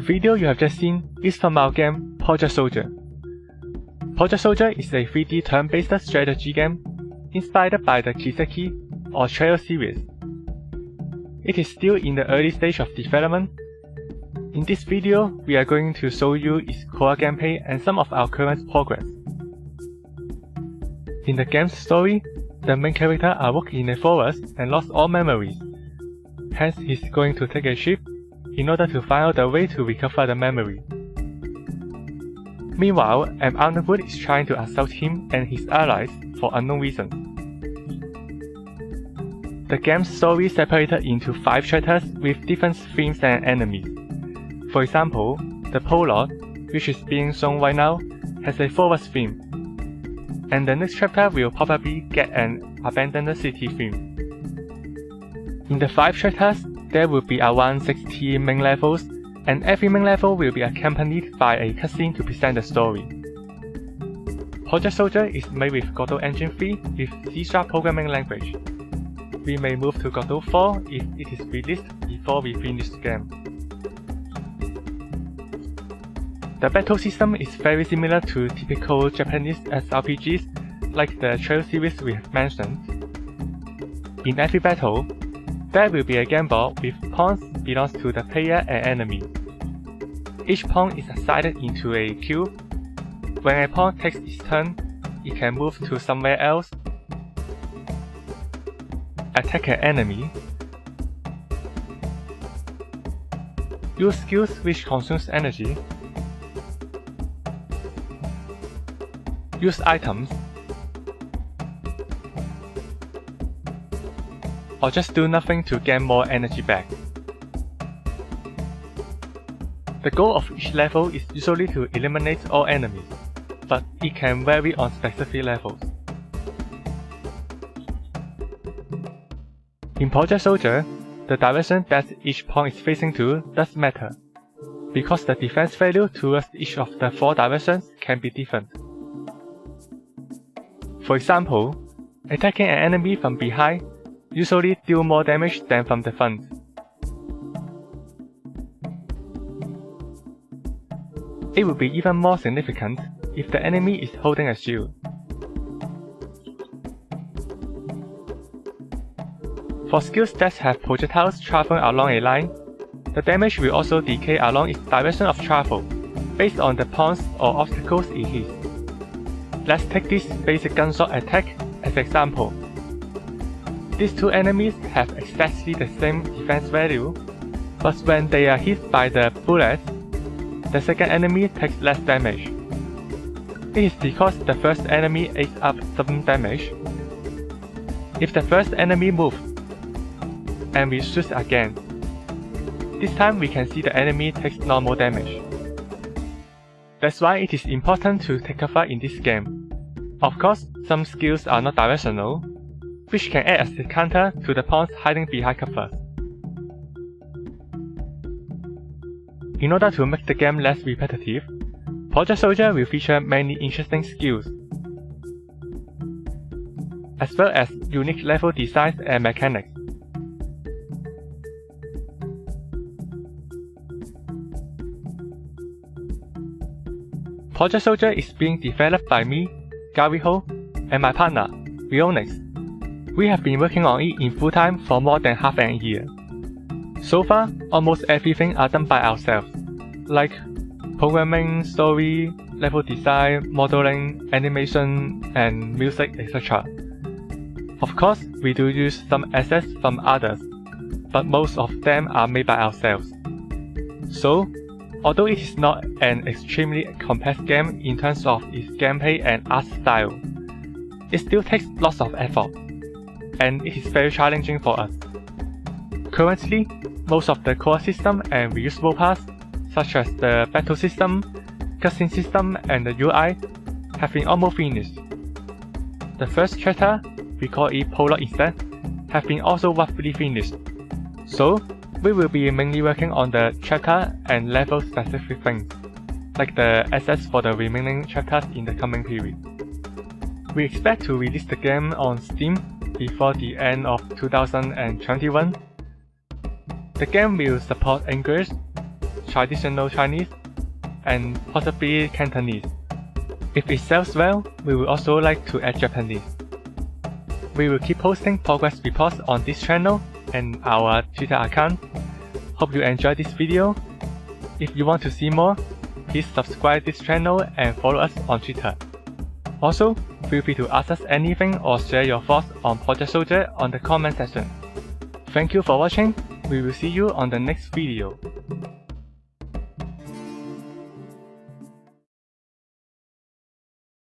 video you have just seen is from our game Project Souldier. Project Souldier is a 3D turn-based strategy game inspired by the Kiseki or Trail series. It is still in the early stage of development. In this video, we are going to show you its core gameplay and some of our current progress. In the game's story, the main character awoke in a forest and lost all memories. Hence, he's going to take a ship in order to find out a way to recover the memory. Meanwhile, an armed group is trying to assault him and his allies for unknown reasons. The game's story is separated into 5 chapters with different themes and enemies. For example, the prologue, which is being shown right now, has a forest theme, and the next chapter will probably get an abandoned city theme. In the 5 chapters, there will be around 60 main levels, and every main level will be accompanied by a cutscene to present the story. Project Souldier is made with Godot Engine 3 with C# programming language. We may move to Godot 4 if it is released before we finish the game. The battle system is very similar to typical Japanese SRPGs like the Trail series we have mentioned. In every battle, there will be a game board with pawns belongs to the player and enemy. Each pawn is assigned into a queue. When a pawn takes its turn, it can move to somewhere else, attack an enemy, use skills which consumes energy, use items, or just do nothing to gain more energy back. The goal of each level is usually to eliminate all enemies, but it can vary on specific levels. In Project Souldier, the direction that each pawn is facing to does matter, because the defense value towards each of the 4 directions can be different. For example, attacking an enemy from behind usually deal more damage than from the front. It would be even more significant if the enemy is holding a shield. For skills that have projectiles traveling along a line, the damage will also decay along its direction of travel, based on the pawns or obstacles it hits. Let's take this basic gunshot attack as an example. These 2 enemies have exactly the same defense value, but when they are hit by the bullet, the second enemy takes less damage. It is because the first enemy ate up some damage. If the first enemy moves, and we shoot again, this time we can see the enemy takes normal damage. That's why it is important to take cover in this game. Of course, some skills are not directional, which can act as a counter to the pawns hiding behind covers. In order to make the game less repetitive, Project Souldier will feature many interesting skills, as well as unique level designs and mechanics. Project Souldier is being developed by me, Garyho, and my partner, Rionix. We have been working on it in full time for more than half a year. So far, almost everything are done by ourselves, like programming, story, level design, modeling, animation, and music, etc. Of course, we do use some assets from others, but most of them are made by ourselves. So, although it is not an extremely complex game in terms of its gameplay and art style, it still takes lots of effort, and it is very challenging for us. Currently, most of the core system and reusable parts, such as the battle system, cutscene system, and the UI, have been almost finished. The first chapter, we call it prologue instead, have been also roughly finished. So, we will be mainly working on the chapter and level specific things, like the assets for the remaining chapters in the coming period. We expect to release the game on Steam before the end of 2021. The game will support English, traditional Chinese, and possibly Cantonese. If it sells well, we would also like to add Japanese. We will keep posting progress reports on this channel and our Twitter account. Hope you enjoyed this video. If you want to see more, please subscribe this channel and follow us on Twitter. Also, feel free to ask us anything or share your thoughts on Project Souldier on the comment section. Thank you for watching. We will see you on the next video.